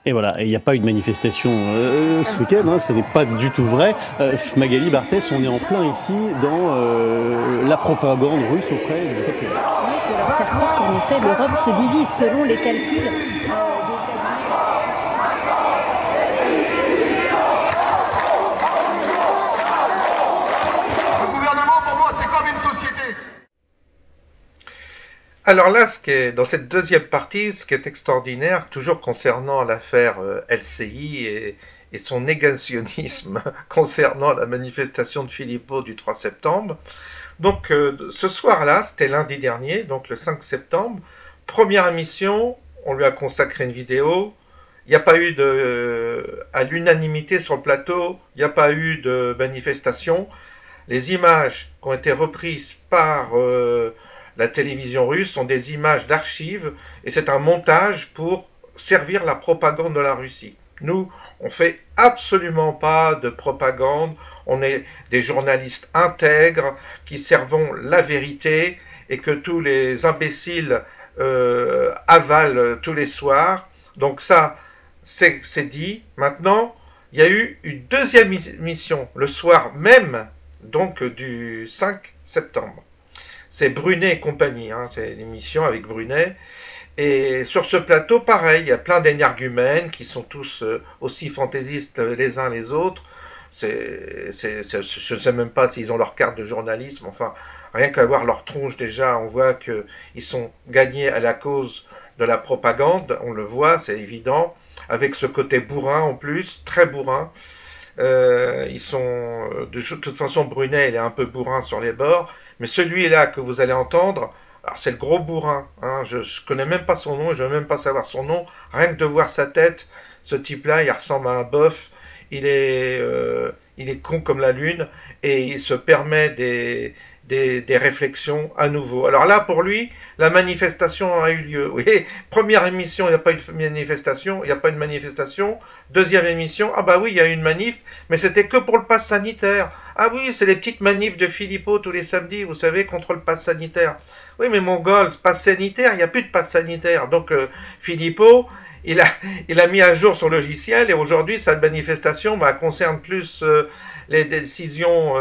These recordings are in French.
Et voilà, il n'y a pas eu de manifestation ce week-end, hein, ce n'est pas du tout vrai. Magali Barthès, on est en plein ici dans la propagande russe auprès du peuple. Oui, pour leur faire croire qu'en effet l'Europe se divise selon les calculs de Vladimir Le gouvernement, pour moi, c'est comme une société. Alors là, ce qui est, dans cette deuxième partie, ce qui est extraordinaire, toujours concernant l'affaire LCI et son négationnisme concernant la manifestation de Philippot du 3 septembre. Donc ce soir-là, c'était lundi dernier, donc le 5 septembre, première émission, on lui a consacré une vidéo. Il n'y a pas eu à l'unanimité sur le plateau, il n'y a pas eu de manifestation. Les images qui ont été reprises par la télévision russe sont des images d'archives et c'est un montage pour servir la propagande de la Russie. Nous, on fait absolument pas de propagande, on est des journalistes intègres qui servons la vérité et que tous les imbéciles avalent tous les soirs. Donc ça, c'est dit. Maintenant, il y a eu une deuxième émission le soir même, donc du 5 septembre. C'est Brunet et compagnie, hein, c'est l'émission avec Brunet. Et sur ce plateau, pareil, il y a plein d'énergumènes qui sont tous aussi fantaisistes les uns les autres. Je ne sais même pas s'ils ont leur carte de journalisme. Enfin, rien qu'à voir leur tronche déjà, on voit qu'ils sont gagnés à la cause de la propagande. On le voit, c'est évident. Avec ce côté bourrin en plus, très bourrin. Ils sont de toute façon, Brunet, il est un peu bourrin sur les bords. Mais celui-là que vous allez entendre, alors c'est le gros bourrin, hein, je connais même pas son nom, je veux même pas savoir son nom, rien que de voir sa tête, ce type-là, il ressemble à un boeuf, il est con comme la lune, et il se permet des réflexions à nouveau. Alors là, pour lui, la manifestation a eu lieu. Oui, première émission, il n'y a pas eu de manifestation, il n'y a pas eu de manifestation. Deuxième émission, ah bah oui, il y a eu une manif, mais c'était que pour le pass sanitaire. Ah oui, c'est les petites manifs de Philippot tous les samedis, vous savez, contre le pass sanitaire. Oui, mais mon gars, le pass sanitaire, il n'y a plus de pass sanitaire. Donc, Philippot, il a mis à jour son logiciel et aujourd'hui, sa manifestation concerne plus les décisions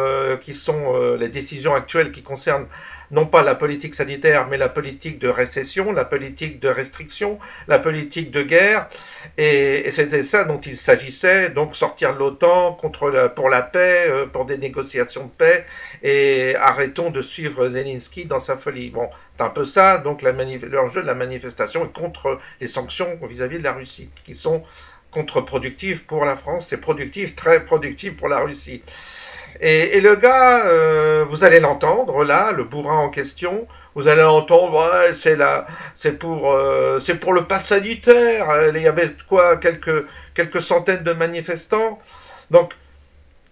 les décisions actuelles qui concernent non pas la politique sanitaire, mais la politique de récession, la politique de restriction, la politique de guerre. Et c'était ça dont il s'agissait, donc sortir de l'OTAN pour la paix, pour des négociations de paix, et arrêtons de suivre Zelensky dans sa folie. Bon, c'est un peu ça, donc l'enjeu de la manifestation est contre les sanctions vis-à-vis de la Russie, qui sont contre-productives pour la France, c'est productif, très productif pour la Russie. Et le gars, vous allez l'entendre là, le bourrin en question, vous allez l'entendre, ouais, c'est pour le pass sanitaire, il y avait quoi, quelques centaines de manifestants, donc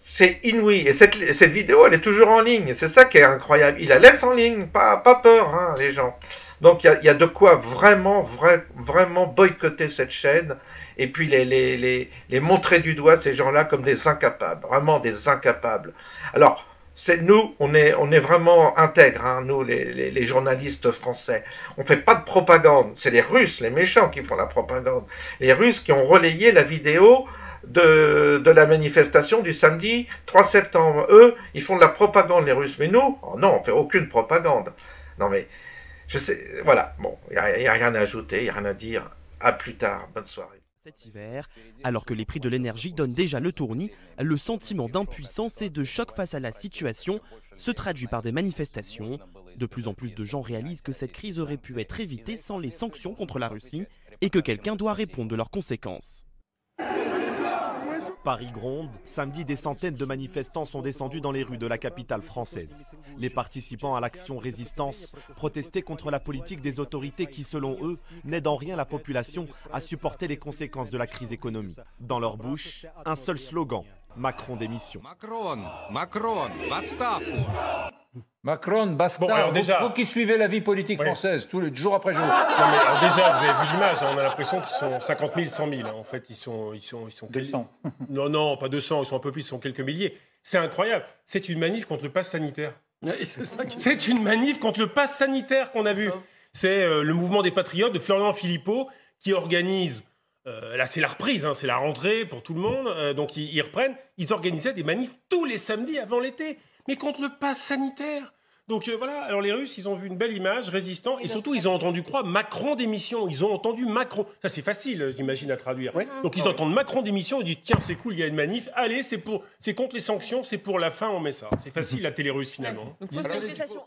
c'est inouï, et cette vidéo, elle est toujours en ligne, c'est ça qui est incroyable, il la laisse en ligne, pas peur, hein, les gens. Donc il y a de quoi vraiment boycotter cette chaîne, et puis les montrer du doigt, ces gens-là, comme des incapables, vraiment des incapables. Alors, nous, on est vraiment intègres, hein, nous, les journalistes français. On fait pas de propagande, c'est les Russes, les méchants qui font la propagande. Les Russes qui ont relayé la vidéo de la manifestation du samedi 3 septembre. Eux, ils font de la propagande, les Russes. Mais nous, oh non, on fait aucune propagande. Non mais, je sais, voilà, bon, il n'y a rien à ajouter, il n'y a rien à dire. À plus tard, bonne soirée. Cet hiver, alors que les prix de l'énergie donnent déjà le tournis, le sentiment d'impuissance et de choc face à la situation se traduit par des manifestations. De plus en plus de gens réalisent que cette crise aurait pu être évitée sans les sanctions contre la Russie et que quelqu'un doit répondre de leurs conséquences. Paris gronde. Samedi, des centaines de manifestants sont descendus dans les rues de la capitale française. Les participants à l'action résistance protestaient contre la politique des autorités qui, selon eux, n'aident en rien la population à supporter les conséquences de la crise économique. Dans leur bouche, un seul slogan, Macron démission. Macron, Macron, basta. Bon, alors déjà, vous qui suivez la vie politique française, jour après jour. Non, mais alors déjà, vous avez vu l'image, hein, on a l'impression qu'ils sont 50 000, 100 000. Hein. En fait, ils sont 200. Non, pas 200, ils sont un peu plus, ils sont quelques milliers. C'est incroyable. C'est une manif contre le pass sanitaire. C'est une manif contre le pass sanitaire qu'on a vu. C'est le mouvement des patriotes de Florian Philippot qui organise Là, c'est la reprise, c'est la rentrée pour tout le monde. Donc, ils reprennent. Ils organisaient des manifs tous les samedis avant l'été, mais contre le pass sanitaire. Donc voilà, alors les Russes, ils ont vu une belle image, résistant, et surtout, ils ont entendu Macron démission. Ils ont entendu Macron. Ça, c'est facile, j'imagine, à traduire. Oui. Donc, ils entendent Macron démission, ils disent, tiens, c'est cool, il y a une manif. Allez, c'est contre les sanctions, c'est pour la fin, on met ça. C'est facile, la télé russe, finalement. Donc, fausse manifestation.